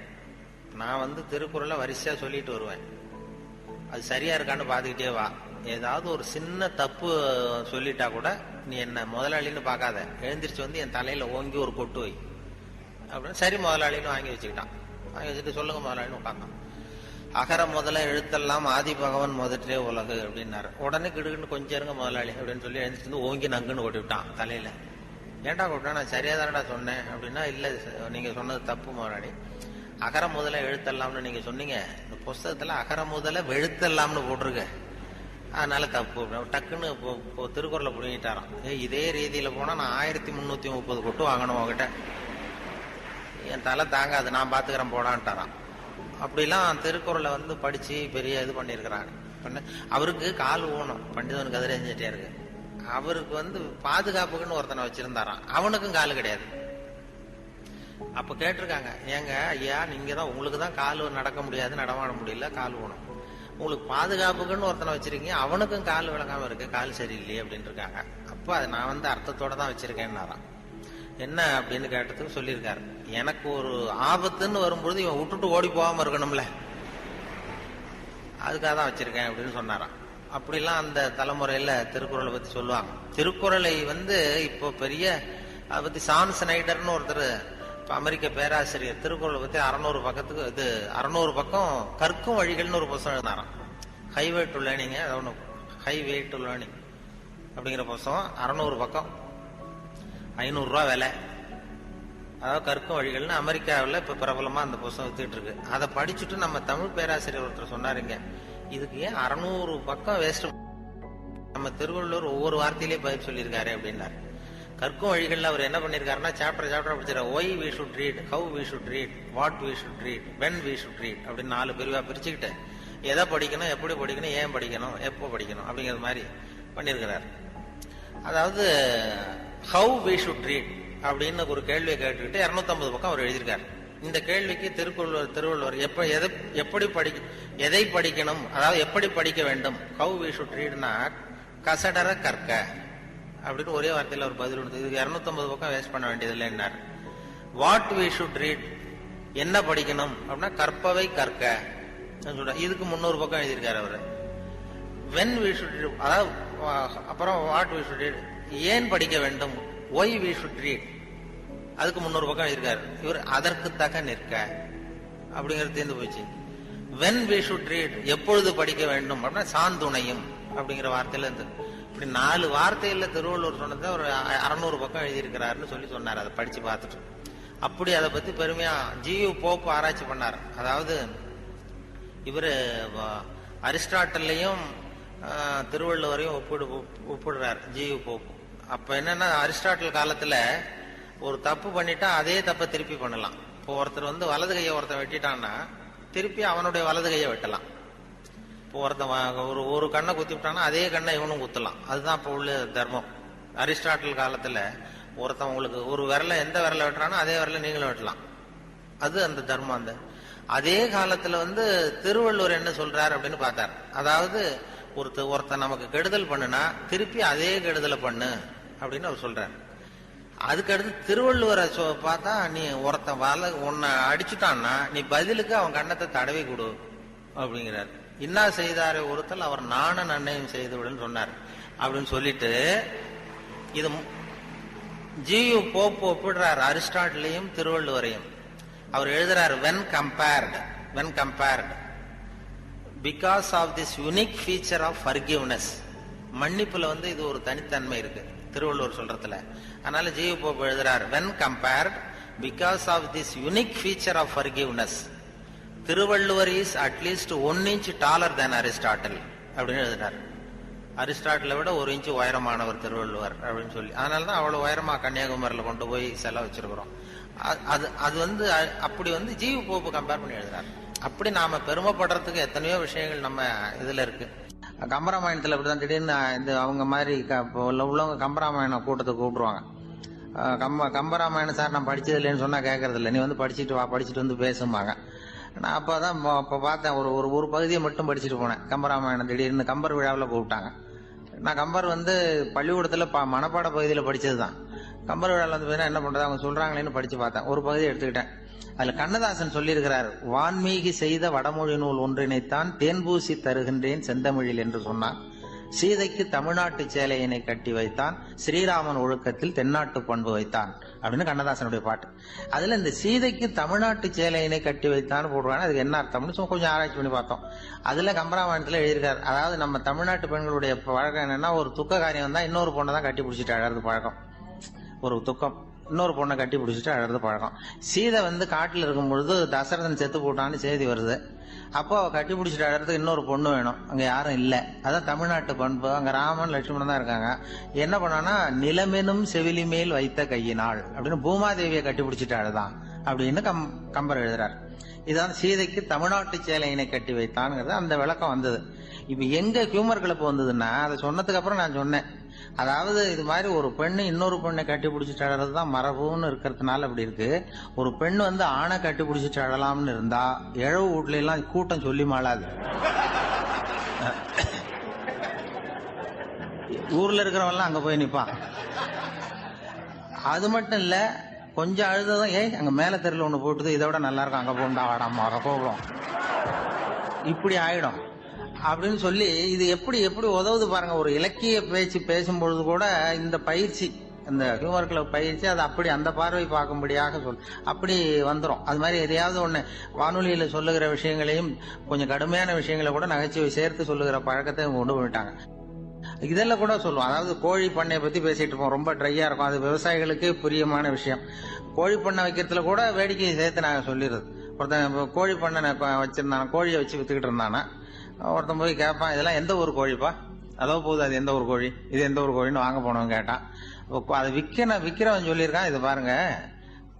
நான் திருக்குறளை வரிசையா சொல்லிட்டு வருவேன், அது சரியா இருக்கான்னு பாத்துக்கிட்டே வா, ஏதாவது ஒரு சின்ன தப்பு சொல்லிட்டா கூட நீ என்ன முதலாளின்னு பார்க்காத, எழுந்திரிச்சு என் தலையில ஓங்கி ஒரு கொட்டு வை அப்படின்னு. சரி முதலாளின்னு வாங்கி வச்சுக்கிட்டான். வாங்கி வச்சுட்டு சொல்லுங்க முதலாளின்னு உட்காந்தான். அகர முதல எழுத்தெல்லாம் ஆதி பகவன் முதற்றே உலகு அப்படின்னாரு. உடனே கிடுக்குன்னு கொஞ்சம் இருங்க முதலாளி அப்படின்னு சொல்லி எழுந்திரிச்சு ஓங்கி நங்குன்னு கொட்டி விட்டான் தலையில. ஏன்டா கொட்டினா, நான் சரியா தானடா சொன்னேன் அப்படின்னா, இல்ல நீங்க சொன்னது தப்பு முதலாளி, அகர முதல எழுத்தெல்லாம்னு நீங்க சொன்னீங்க, இந்த புஸ்தகத்துல அகர முதல வெழுத்தெல்லாம்னு போட்டிருக்கு, அதனால தப்பு. டக்குன்னு திருக்குறளை புடிங்கிட்டாராம். இதே ரீதியில போனா நான் 1330 கொட்டு வாங்கணும் உங்ககிட்ட, என் தலை தாங்காது, நான் பாத்துக்கிறேன் போடான்ட்டாராம். அப்படிலாம் திருக்குறளை படிச்சு பெரிய இது பண்ணிருக்கிறாங்க. அவருக்கு கால் ஊனம், பண்டிதன் கதிரேசன் செட்டியாருக்கு. அவருக்கு பாதுகாப்புக்குன்னு ஒருத்தனை வச்சிருந்தாராம், அவனுக்கும் காலு கிடையாது. அப்ப கேட்டிருக்காங்க, ஏங்க ஐயா நீங்க தான், உங்களுக்கு தான் கால் நடக்க முடியாது, நடமாட முடியல, கால் ஊனம், உங்களுக்கு பாதுகாப்புக்குன்னு ஒருத்தனை வச்சிருக்கீங்க, அவனுக்கும் கால் விளங்காம இருக்கு, கால் சரியில்லையே அப்படின்னு இருக்காங்க. அப்ப அதை நான் அர்த்தத்தோட தான் வச்சிருக்கேன்னாராம். என்ன அப்படின்னு கேட்டதுக்கு சொல்லியிருக்காரு, எனக்கு ஒரு ஆபத்துன்னு வரும்பொழுது இவன் விட்டுட்டு ஓடி போகாம இருக்கணும்ல, அதுக்காக தான் வச்சிருக்கேன் அப்படின்னு சொன்னாராம். அப்படிலாம் அந்த தலைமுறையில திருக்குறளை பத்தி சொல்லுவாங்க. திருக்குறளை இப்போ பெரிய அதை பத்தி சான் ஸ்னைடர்னு ஒருத்தர் அமெரிக்க பேராசிரியர் திருக்குறளை பத்தி 600 பக்கத்துக்கு 600 பக்கம் கற்கும் வழிகள்னு ஒரு புத்தகம் எழுதினாராம். Highway to learning, highway to learning அப்படிங்கிற புத்தகம் 600 பக்கம், 500 ரூபா விலை. அதாவது கற்கும் வழிகள்னு அமெரிக்காவில் இப்ப பிரபலமா அந்த புத்தகம் வித்துட்டு இருக்கு. அதை படிச்சுட்டு நம்ம தமிழ் பேராசிரியர் ஒருத்தர் சொன்னாருங்க, இதுக்கு ஏன் 600 பக்கம் வேஸ்ட், நம்ம திருவள்ளுவர் ஒவ்வொரு வார்த்தையிலேயே பதில் சொல்லியிருக்காரு அப்படின்னாரு. கற்கும் வழிகள்ல அவர் என்ன பண்ணிருக்காருன்னா, சாப்டர் படிச்சிருக்காரு. Why we should read, how we should read, what we should read, when we should read அப்படின்னு 4 பிரிவா பிரிச்சுக்கிட்டு எதை படிக்கணும், எப்படி படிக்கணும், ஏன் படிக்கணும், எப்போ படிக்கணும் அப்படிங்கிற மாதிரி பண்ணிருக்கிறார். அதாவது ஹவு வி ஷுட் ரீட் அப்படின்னு ஒரு கேள்வியை கேட்டுக்கிட்டு 250 பக்கம் அவர் எழுதியிருக்காரு. இந்த கேள்விக்கு திருவள்ளுவர் எதை படிக்கணும், அதாவது எப்படி படிக்க வேண்டும், ஹவு வி ஷுட் ரீட்னா கசடர கற்க அப்படின்னு ஒரே வார்த்தையில ஒரு பதில் உண்டு. இதுக்கு 250 பக்கம் வேஸ்ட் பண்ண வேண்டியது இல்லைன்னாரு. வாட் வி ஷுட் ரீட், என்ன படிக்கணும் அப்படின்னா கற்பவை கற்க, இதுக்கு 300 பக்கம் எழுதியிருக்காரு அவரு. வென் வி ஷுட், அதாவது அப்புறம் வாட் வி ஷுட் ரீட், ஏன் படிக்க வேண்டும், ஒய் வி ஷுட் ரீட், அதுக்கு 300 பக்கம் எழுதியிருக்காரு. இவர் அதற்கு தக நிற்க அப்படிங்கிறது தேர்ந்து போச்சு. when we should read, எப்பொழுது படிக்க வேண்டும் அப்படின்னா சாந்துணையும் அப்படிங்கிற வார்த்தையில இருந்து இப்படி 4 வார்த்தையில திருவள்ளுவர் சொன்னதை ஒரு 600 பக்கம் எழுதியிருக்கிறாருன்னு சொல்லி சொன்னார். அதை படிச்சு பார்த்துட்டு அப்படி அதை பத்தி பெருமையா ஜியு போப் ஆராய்ச்சி பண்ணார். அதாவது இவரு அரிஸ்டாட்டல்லையும் திருவள்ளுவரையும் ஒப்பிடுறார் ஜியு போப். அப்ப என்னன்னா அரிஸ்டாட்டில் காலத்துல ஒரு தப்பு பண்ணிட்டா அதே தப்பை திருப்பி பண்ணலாம். இப்போ ஒருத்தர் வந்து வலது கையை ஒருத்தன் வெட்டிட்டான்னா திருப்பி அவனுடைய வலது கையை வெட்டலாம். இப்போ ஒருத்தன் ஒரு கண்ணை குத்தி விட்டான்னா அதே கண்ணை இவனும் குத்தலாம். அதுதான் இப்போ உள்ள தர்மம். அரிஸ்டாட்டில் காலத்துல ஒருத்தன் உங்களுக்கு ஒரு விரல எந்த விரல வெட்டுறானோ அதே விரல நீங்களும் வெட்டலாம். அது அந்த தர்மம். அந்த அதே காலத்துல வந்து திருவள்ளுவர் என்ன சொல்றாரு அப்படின்னு பார்த்தார். அதாவது ஒருத்தன் நமக்கு கெடுதல் பண்ணுனா திருப்பி அதே கெடுதலை பண்ணு அப்படின்னு அவர் சொல்றாரு. அதுக்கடுத்து திருவள்ளுவரை பார்த்தா நீ ஒருத்தன் உன்னை அடிச்சுட்டான்னா நீ பதிலுக்கு அவன் கண்ணத்தை தடவி கொடு அப்படிங்கிறார். இன்னா செய்தாரை ஒருத்தல் அவர் நாண நன்னையும் செய்து விடுன்னு சொன்னார் அப்படின்னு சொல்லிட்டு இது ஜியு போப் ஒப்பிடுறார் அரிஸ்டாட்டிலையும் திருவள்ளுவரையும். அவர் எழுதுறாரு when compared because of this unique feature of forgiveness, மன்னிப்புல வந்து இது ஒரு தனித்தன்மை இருக்கு திருவள்ளுவர் சொல்றதுல. அதனால ஜியு போப் எழுதுறாரு when compared because of this unique feature of forgiveness, Thiruvalluvar is at least 1 inch taller than Aristotle அப்படின்னு எழுதினார். அரிஸ்டாட்டிலை விட 1 inch உயரமானவர் திருவள்ளுவர் அப்படின்னு சொல்லி. அதனாலதான் அவ்வளவு உயரமா கன்னியாகுமரியில கொண்டு போய் செலவு வச்சிருக்கிறோம். அது வந்து அப்படி வந்து ஜியு போப்பு கம்பேர் பண்ணி எழுதுறாரு. அப்படி நாம பெருமைப்படுறதுக்கு எத்தனையோ விஷயங்கள் நம்ம இதுல இருக்கு. கம்பராமாயணத்துல அப்படிதான் திடீர்னு இந்த அவங்க மாதிரி உள்ளவங்க கம்பராமாயணம் கூட்டத்தை கூப்பிடுவாங்க. கம்பராமாயணம் சார் நான் படிச்சது இல்லைன்னு சொன்னா கேட்கறது இல்லை, நீ வந்து படிச்சுட்டு வா, படிச்சுட்டு வந்து பேசுமாங்க. நான் அப்பதான் பார்த்தேன் ஒரு பகுதியை மட்டும் படிச்சுட்டு போனேன். கம்பராமாயணம் திடீர்னு கம்பர் விழாவில் கூப்பிட்டாங்க. நான் கம்பர் வந்து பள்ளிக்கூடத்துல மனப்பாட பகுதியில் படிச்சதுதான். கம்பர் விழாவில் வந்து என்ன பண்றது அவங்க சொல்றாங்களேன்னு படிச்சு பார்த்தேன். ஒரு பகுதியை எடுத்துக்கிட்டேன். அதுல கண்ணதாசன் சொல்லியிருக்கிறார், வான்மீகி செய்த வடமொழி நூல் ஒன்றினைத்தான் தேன்பூசி தருகின்றேன் செந்தமிழில் என்று சொன்னான். சீதைக்கு தமிழ்நாட்டு சேலையினை கட்டி வைத்தான், ஸ்ரீராமன் ஒழுக்கத்தில் தென்னாட்டு பண்பு வைத்தான் அப்படின்னு கண்ணதாசனுடைய பாட்டு. அதுல இந்த சீதைக்கு தமிழ்நாட்டு சேலையினை கட்டி வைத்தான் போடுவாங்க. அதுக்கு என்ன அர்த்தம்னு கொஞ்சம் ஆராய்ச்சி பண்ணி பார்த்தோம். அதுல கம்பராமாயணத்துல எழுதியிருக்காரு, அதாவது நம்ம தமிழ்நாட்டு பெண்களுடைய பழக்கம் என்னன்னா, ஒரு துக்க காரியம் வந்தா இன்னொரு பொண்ணை தான் கட்டி பிடிச்சிட்டு அழறது பழக்கம். ஒரு துக்கம் இன்னொரு பொண்ணை கட்டி பிடிச்சிட்டு அழறது பழக்கம். சீதை வந்து காட்டுல இருக்கும் பொழுது தசரதன் செத்து போட்டான்னு செய்தி வருது. அப்போ கட்டி பிடிச்சிட்டு அழறதுக்கு இன்னொரு பொண்ணு வேணும், அங்க யாரும் இல்லை. அதான் தமிழ்நாட்டு பண்பு. அங்க ராமன் லட்சுமணன் தான் இருக்காங்க. என்ன பண்ணான்னா, நிலமெனும் செவிலி மேல் வைத்த கையினாள் அப்படின்னு பூமாதேவியை கட்டி பிடிச்சிட்டு அழுதான் அப்படின்னு கம்பர் எழுதுறார். இதான் சீதைக்கு தமிழ்நாட்டு சேலையினை கட்டி வைத்தான்ங்கிறது அந்த விளக்கம் வந்தது. இப்ப எங்க ஹியூமர் கிளப் வந்ததுன்னா, அதை சொன்னதுக்கு அப்புறம் நான் சொன்னேன், அதாவது இது மாதிரி ஒரு பெண்ணு இன்னொரு பெண்ணை கட்டி பிடிச்சிட்டு அழறதுதான் மரபுன்னு இருக்கிறதுனால அப்படி இருக்கு. ஒரு பெண்ணு வந்து ஆணை கட்டி பிடிச்சிட்டு அழலாம்னு இருந்தா இழவு வீட்ல எல்லாம் கூட்டம் சொல்லி மாளாது. ஊர்ல இருக்கிறவெல்லாம் அங்க போய் நிப்பான். அது மட்டும் இல்ல, கொஞ்சம் அழுததான் அங்க மேல தெருல ஒண்ணு போட்டுது, இதை விட நல்லா இருக்கும், அங்க போண்டா வாடாம கோபம் இப்படி ஆயிடும் அப்படின்னு சொல்லி இது எப்படி உதவுது பாருங்க. ஒரு இலக்கிய பேச்சு பேசும்பொழுது கூட இந்த பயிற்சி, இந்த ஹியூமர் கிளப் பயிற்சி, அது அப்படி அந்த பார்வை பார்க்கும்படியாக அப்படி வந்துடும். அது மாதிரி எதையாவது ஒண்ணு வானொலியில சொல்லுகிற விஷயங்களையும் கொஞ்சம் கடுமையான விஷயங்களை கூட நகைச்சுவை சேர்த்து சொல்லுகிற பழக்கத்தை கொண்டு போயிட்டாங்க. இதெல்லாம் கூட சொல்லுவோம். அதாவது கோழி பண்ணையை பத்தி பேசிட்டு இருப்போம், ரொம்ப ட்ரையா இருக்கும், அது விவசாயிகளுக்கு பிரியமான விஷயம். கோழி பண்ணை வைக்கிறதுல கூட வேடிக்கையை சேர்த்து நாங்க சொல்லிடுறது. ஒருத்தன் கோழி பண்ணை வச்சிருந்தான, கோழியை வச்சு வித்துக்கிட்டு இருந்தானா, ஒருத்தன் போய் கேட்பான், இதெல்லாம் எந்த ஊர் கோழிப்பா, அதோ போகுது, அது எந்த ஊர் கோழி, இது எந்த ஊர் கோழின்னு வாங்க போனவன் கேட்டான். அது விக்கிறவன் சொல்லியிருக்கான், இது பாருங்க,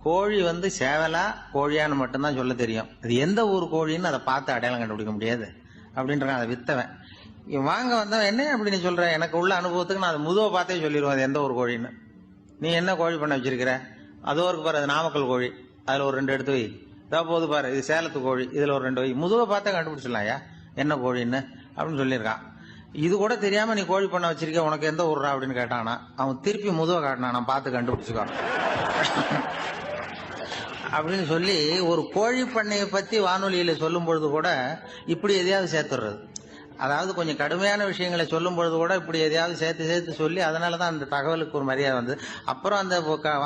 கோழி வந்து சேவலா கோழியான்னு மட்டும்தான் சொல்ல தெரியும், அது எந்த ஊர் கோழின்னு அதை பார்த்து அடையாளம் கண்டுபிடிக்க முடியாது அப்படின்றான் அதை வித்தவன். வாங்க வந்தவன், என்ன அப்படின்னு சொல்ற, எனக்கு உள்ள அனுபவத்துக்கு நான் அதை முதுவை பார்த்தே சொல்லிடுவேன் அது எந்த ஊர் கோழின்னு. நீ என்ன கோழி பண்ண வச்சிருக்கிற, அதோ இருக்கு பாரு, அது நாமக்கல் கோழி, அதுல ஒரு 2 எடுத்து வை. இதோ போது பாரு, இது சேலத்து கோழி, இதுல ஒரு 2 வை. முதுவை பார்த்தே கண்டுபிடிச்சிடலாம் ஐயா என்ன கோழின்னு அப்படின்னு சொல்லியிருக்கான். இது கூட தெரியாம நீ கோழி பண்ண வச்சிருக்க, உனக்கு எந்த ஊர்ரா அப்படின்னு கேட்டானா, அவன் திருப்பி முதுவை காட்டினான், நான் பார்த்து கண்டுபிடிச்சுக்கோ அப்படின்னு சொல்லி ஒரு கோழி பண்ணையை பத்தி வானொலியில சொல்லும் பொழுது கூட இப்படி எதையாவது சேர்த்துடுறது. அதாவது கொஞ்சம் கடுமையான விஷயங்களை சொல்லும் பொழுது கூட இப்படி எதையாவது சேர்த்து சேர்த்து சொல்லி அதனாலதான் அந்த தகவலுக்கு ஒரு மரியாதை வந்தது. அப்புறம்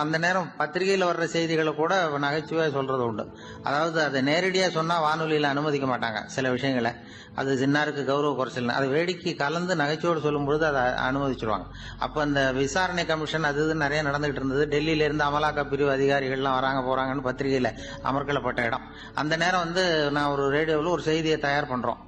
அந்த நேரம் பத்திரிகையில் வர்ற செய்திகளை கூட நகைச்சுவையா சொல்றது உண்டு. அதாவது அதை நேரடியா சொன்னா வானொலியில அனுமதிக்க மாட்டாங்க சில விஷயங்களை. அது சின்னாருக்கு கௌரவ குறைச்சல், அது வேடிக்கை கலந்து நகைச்சுவோடு சொல்லும் பொழுது அதை அனுமதிச்சிருவாங்க. அப்ப அந்த விசாரணை கமிஷன் அது இதுன்னு நிறைய நடந்துகிட்டு இருந்தது. டெல்லியில இருந்து அமலாக்க பிரிவு அதிகாரிகள்லாம் வராங்க போறாங்கன்னு பத்திரிகையில அமர்க்கலப்பட்ட இடம். அந்த நேரம் நான் ஒரு ரேடியோவில் ஒரு செய்தியை தயார் பண்றோம்.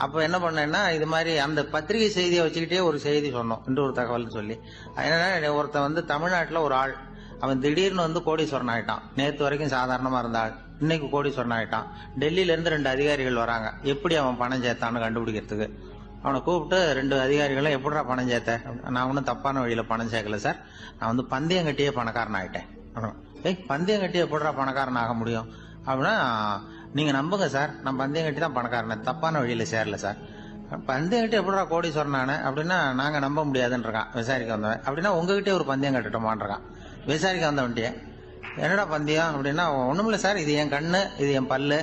அப்ப என்ன பண்ணேன்னா, இது மாதிரி அந்த பத்திரிகை செய்தியை வச்சுக்கிட்டே ஒரு செய்தி சொன்னோம், இன்னொரு தகவல் சொல்லி. என்னன்னா, ஒருத்தன் தமிழ்நாட்டுல ஒரு ஆள், அவன் திடீர்னு கோடீஸ்வரன் ஆயிட்டான். நேத்து வரைக்கும் சாதாரணமா இருந்த ஆள் இன்னைக்கு கோடீஸ்வரன் ஆயிட்டான். டெல்லியில இருந்து 2 அதிகாரிகள் வராங்க, எப்படி அவன் பணம் சேர்த்தான்னு கண்டுபிடிக்கிறதுக்கு. அவனை கூப்பிட்டு 2 அதிகாரிகளும் எப்படிடா பணம் சேர்த்த? நான் ஒன்னும் தப்பான வழியில பணம் சேர்க்கல சார், நான் பந்தயம் கட்டியே பணக்காரன் ஆயிட்டேன். பந்தயம் கட்டி எப்படிடா பணக்காரன் ஆக முடியும் அப்படின்னா, நீங்க நம்புங்க சார், நான் பந்தயம் கட்டி தான் பணக்காரன், தப்பான வழியில சேரல சார். பந்தயம் கட்டி எப்படிடா கோடீஸ்வரன் அப்படின்னா, நாங்க நம்ப முடியாதுன்னு இருக்கான் விசாரிக்க வந்தவன். அப்படின்னா உங்ககிட்டே ஒரு பந்தயம் கட்டட்டுமான் இருக்கான் விசாரிக்க வந்தவன்ட்டியே. என்னடா பந்தயம் அப்படின்னா, ஒண்ணுமில்ல சார், இது என் கண்ணு, இது என் பல்லு,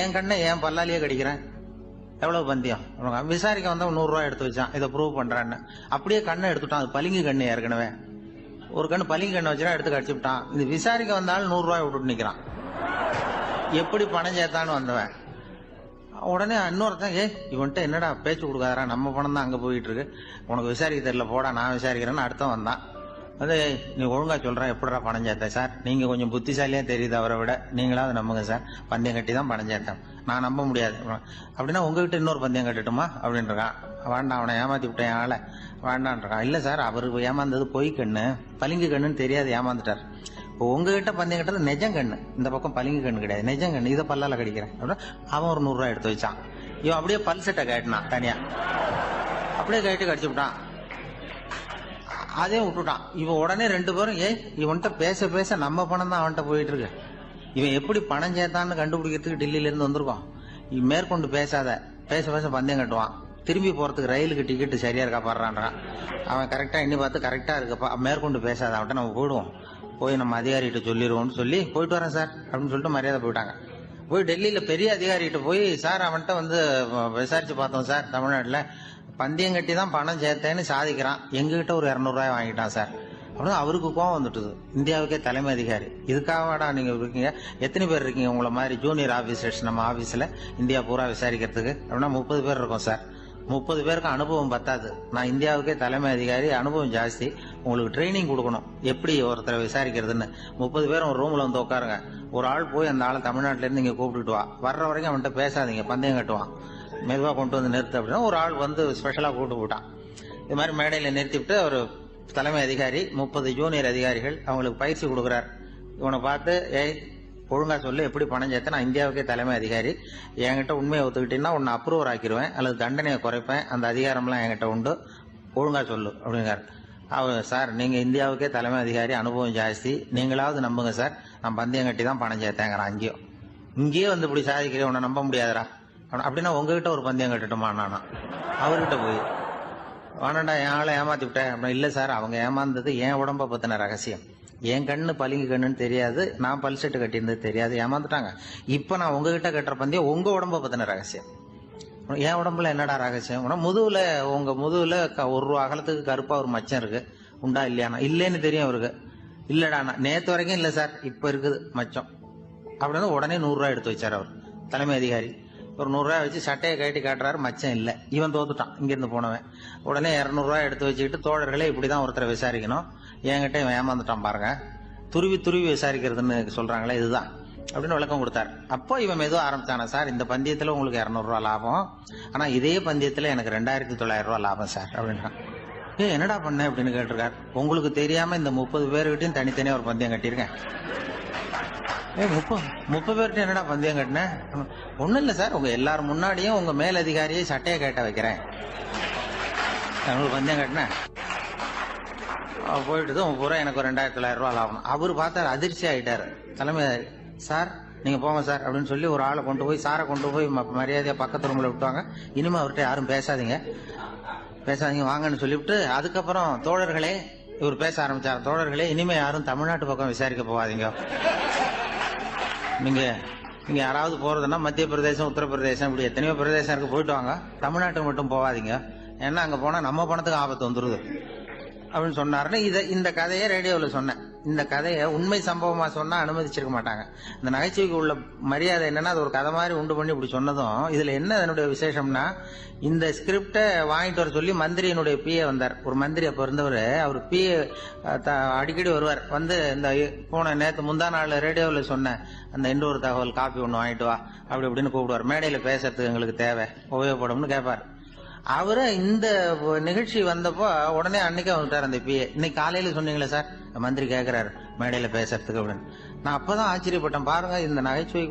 என் கண்ணை என் பல்லாலேயே கடிக்கிறேன், எவ்வளவு பந்தயம். விசாரிக்க வந்தவன் 100 ரூபாய் எடுத்து வச்சான், இதை ப்ரூவ் பண்றான்னு. அப்படியே கண்ணை எடுத்துட்டான். அது பளிங்கு கண்ணு, ஏற்கனவே ஒரு கண்ணு பளிங்கு கண்ணை வச்சுட்டா எடுத்து கடிச்சு விட்டான். இது விசாரிக்க வந்தாலும் 100 ரூபாய் விட்டுட்டு நிக்கிறான். எப்படி பணம் சேர்த்தான்னு வந்தவன் உடனே இன்னொருத்தன், இவன்ட்ட என்னடா பேச்சு கொடுக்காதரா, நம்ம பணம் தான் அங்க போயிட்டு இருக்கு, உனக்கு விசாரிக்க தெரியல, போடா நான் விசாரிக்கிறேன்னு அடுத்தவன் வந்தான். நீ ஒழுங்கா சொல்ற, எப்படிடா பணம் சேர்த்த சார், நீங்க கொஞ்சம் புத்திசாலியா தெரியுது அவரை விட, நீங்களாவது நம்புங்க சார், பந்தயம் கட்டி தான் பணம் சேர்த்தேன், நான் நம்ப முடியாது. அப்படின்னா உங்ககிட்ட இன்னொரு பந்தயம் கட்டட்டுமா அப்படின்னு இருக்கான். வேண்டாம், அவனை ஏமாத்தி விட்டேன் ஆளை, வேண்டான் இருக்கான். இல்ல சார், அவரு ஏமாந்தது பொய் கண்ணு, பளிங்கு கண்ணுன்னு தெரியாது, ஏமாந்துட்டார். இப்போ உங்ககிட்ட பந்தயம் கட்டது நெஜம் கண்ணு, இந்த பக்கம் பளிங்கு கண்ணு கிடையாது, நெஜம் கண்ணு, இதை பல்லால கடிக்கிறேன் அப்படின்னா அவன் ஒரு 100 ரூபாய் எடுத்து வச்சான். இவன் அப்படியே பல் செட்டை கட்டினான் தனியா, அப்படியே கட்டி கடிச்சு விட்டான். அதே விட்டுட்டான். இவன் உடனே 2 பேரும், இவன்கிட்ட பேச பேச நம்ம பணம் தான் அவன்கிட்ட போயிட்டு இருக்கு, இவன் எப்படி பணம் சேர்த்தான்னு கண்டுபிடிக்கிறதுக்கு டெல்லியில இருந்து வந்திருக்கோம், மேற்கொண்டு பேசாத, பேச பேச பந்தயம் கட்டுவான், திரும்பி போறதுக்கு ரயிலுக்கு டிக்கெட்டு சரியா இருக்கா பாடுறான்றான். அவன் கரெக்டா எண்ணி பார்த்து கரெக்டா இருக்கப்பா, மேற்கொண்டு பேசாத, அவன்கிட்ட நம்ம போயிடுவோம், போய் நம்ம அதிகாரிகிட்ட சொல்லிடுவோம்னு சொல்லி போயிட்டு வரேன் சார் அப்படின்னு சொல்லிட்டு மரியாதை போயிட்டாங்க. போய் டெல்லியில பெரிய அதிகாரிகிட்ட போய், சார் அவன்கிட்ட விசாரிச்சு பார்த்தோம் சார், தமிழ்நாட்டுல பந்தயம் கட்டி தான் பணம் சேர்த்தேன்னு சாதிக்கிறான், எங்ககிட்ட ஒரு 200 ரூபாய் வாங்கிட்டான் சார் அப்படின்னு. அவருக்கு கோவம் வந்துட்டுது. இந்தியாவுக்கே தலைமை அதிகாரி, இதுக்காகடா நீங்க இருக்கீங்க, எத்தனை பேர் இருக்கீங்க உங்களை மாதிரி ஜூனியர் ஆபீசர்ஸ் நம்ம ஆபீஸ்ல இந்தியா பூரா விசாரிக்கிறதுக்கு அப்படின்னா? 30 பேர் இருக்கோம் சார். 30 பேருக்கு அனுபவம் பத்தாது, நான் இந்தியாவுக்கே தலைமை அதிகாரி, அனுபவம் ஜாஸ்தி, உங்களுக்கு ட்ரைனிங் கொடுக்கணும் எப்படி ஒருத்தரை விசாரிக்கிறதுன்னு. 30 பேரும் ஒரு ரூம்ல உட்காருங்க, ஒரு ஆள் போய் அந்த ஆளை தமிழ்நாட்டில இருந்து இங்க கூப்பிட்டுட்டு வா, வர்ற வரைக்கும் அவன்கிட்ட பேசாதீங்க, பந்தயம் கட்டுவான், மெதுவா கொண்டு வந்து நிறுத்து அப்படின்னா ஒரு ஆள் ஸ்பெஷலா கூப்பிட்டு போட்டான். இது மாதிரி மேடையில நிறுத்திவிட்டு ஒரு தலைமை அதிகாரி 30 ஜூனியர் அதிகாரிகள் அவங்களுக்கு பயிற்சி கொடுக்குறார். இவனை பார்த்து, ஒழுங்கா சொல்லு, எப்படி பணம் சேர்த்த, நான் இந்தியாவுக்கே தலைமை அதிகாரி, என்கிட்ட உண்மையை ஒத்துக்கிட்டீங்கன்னா உன்னை அப்ரூவர் ஆக்கிடுவேன் அல்லது தண்டனையை குறைப்பேன், அந்த அதிகாரம்லாம் என்கிட்ட உண்டு, ஒழுங்கா சொல்லு அப்படிங்கிறார். சார், நீங்க இந்தியாவுக்கே தலைமை அதிகாரி, அனுபவம் ஜாஸ்தி, நீங்களாவது நம்புங்க சார், நான் பந்தயம் கட்டி தான் பணம் சேர்த்தேங்கிறான். இங்கேயே இப்படி சாதிக்கிறேன், உன்னை நம்ப முடியாதரா அப்படின்னா உங்ககிட்ட ஒரு பந்தயம் கட்டட்டுமா நானா அவர்கிட்ட போய், வேணாண்டா என் ஆளை ஏமாத்தி விட்டேன் அப்படின்னா. இல்ல சார், அவங்க ஏமாந்தது என் உடம்ப பத்தின ரகசியம், என் கண்ணு பளிங்கு கண்ணுன்னு தெரியாது, நான் பல் செட்டு கட்டியிருந்தது தெரியாது, ஏமாந்துட்டாங்க. இப்ப நான் உங்ககிட்ட கட்டுற பந்தயம் உங்க உடம்ப பத்தின ரகசியம். என் உடம்புல என்னடா ரகசியம்? முதுகுல, உங்க முதுகுல 1 ரூபா அகலத்துக்கு கருப்பா ஒரு மச்சம் இருக்கு, உண்டா இல்லையானா? இல்லைன்னு தெரியும் அவருக்கு. இல்லடா, நேத்து வரைக்கும் இல்ல சார், இப்ப இருக்குது மச்சம் அப்படின்னு. உடனே 100 ரூபாய் எடுத்து வச்சார் அவர் தலைமை அதிகாரி. ஒரு 100 ரூபாய் வச்சு சட்டையை கட்டி காட்டுறாரு, மச்சம் இல்ல. இவன் தோத்துட்டான், இங்கிருந்து போனவன். உடனே 200 ரூபாய் எடுத்து வச்சுக்கிட்டு, தோழர்களே இப்படிதான் ஒருத்தரை விசாரிக்கணும், என்கிட்ட இவன் ஏமாந்துட்டான் பாருங்க, துருவி துருவி விசாரிக்கிறதுன்னு சொல்றாங்களே இதுதான் அப்படின்னு விளக்கம் கொடுத்தாரு. அப்போ இவன் மெதுவா ஆரம்பிச்சானா, சார் இந்த பந்தயத்துல உங்களுக்கு 200 ரூபாய் லாபம், ஆனா இதே பந்தயத்துல எனக்கு 2900 ரூபாய் லாபம் சார் அப்படின்றான். என்னடா பண்ண அப்படின்னு கேட்டிருக்காரு. உங்களுக்கு தெரியாம இந்த 30 பேருக்கிட்டையும் தனித்தனியா ஒரு பந்தயம் கட்டியிருக்கேன். 30 பேர்கிட்ட என்னடா பந்தயம் கட்டினேன்? ஒண்ணும் இல்ல சார், உங்க எல்லாரும் முன்னாடியும் உங்க மேல் அதிகாரியை சட்டையை கேட்ட வைக்கிறேன், உங்களுக்கு பந்தயம் கட்டினேன். போயிட்டு பூரா எனக்கு 2900 ரூபாய் லாபம். அவரு பார்த்தாரு, அதிர்ச்சி ஆயிட்டாரு. தலைமை, சார் நீங்க போங்க சார் அப்படின்னு சொல்லி ஒரு ஆளை கொண்டு போய், சாரை கொண்டு போய் மரியாதையா பக்கத்து ரூம்ல விட்டுவாங்க, இனிமே அவர்கிட்ட யாரும் பேசாதீங்க வாங்கன்னு சொல்லிவிட்டு, அதுக்கப்புறம் தோழர்களே, இவர் பேச ஆரம்பிச்சார், தோழர்களே இனிமே யாரும் தமிழ்நாட்டு பக்கம் விசாரிக்க போகாதீங்க, நீங்க நீங்க யாராவது போறதுன்னா மத்திய பிரதேசம், உத்தரப்பிரதேசம், இப்படி எத்தனையோ பிரதேசம் இருக்கு, போயிட்டு வாங்க. தமிழ்நாட்டுக்கு மட்டும் போகாதீங்க, ஏன்னா அங்க போனா நம்ம பணத்துக்கு ஆபத்து வந்துருது அப்படின்னு சொன்னாருன்னு இந்த கதையை ரேடியோவில் சொன்னேன். இந்த கதையை உண்மை சம்பவமா சொன்னா அனுமதிச்சிருக்க மாட்டாங்க. இந்த நகைச்சுவைக்கு உள்ள மரியாதை என்னன்னா, அது ஒரு கதை மாதிரி உண்டு பண்ணி இப்படி சொன்னதும், இதுல என்ன என்னுடைய விசேஷம்னா, இந்த ஸ்கிரிப்டை வாங்கிட்டு வர சொல்லி மந்திரியினுடைய பிஏ வந்தார். ஒரு மந்திரி அப்ப இருந்தவர், அவர் பிஏ அடிக்கடி வருவார். வந்து இந்த போன நேற்று முந்தா நாள் ரேடியோவில் சொன்ன அந்த இன்னொரு தகவல் காப்பி ஒன்று வாங்கிட்டு வா அப்படி இப்படின்னு கூப்பிடுவார். மேடையில பேசுறதுக்கு எங்களுக்கு தேவை, உபயோகப்படும்னு கேட்பார். அவரு இந்த நிகழ்ச்சி வந்தப்போ உடனே அன்னைக்கே வந்துட்டார் அந்த பிஏ. இன்னைக்கு காலையில சொன்னீங்களே சார், மந்திரி கேட்கிறாரு மேடையில பேசுறதுக்கு அப்படின்னு. நான் அப்பதான் ஆச்சரியப்பட்டேன். பாருங்க, இந்த நகைச்சுவை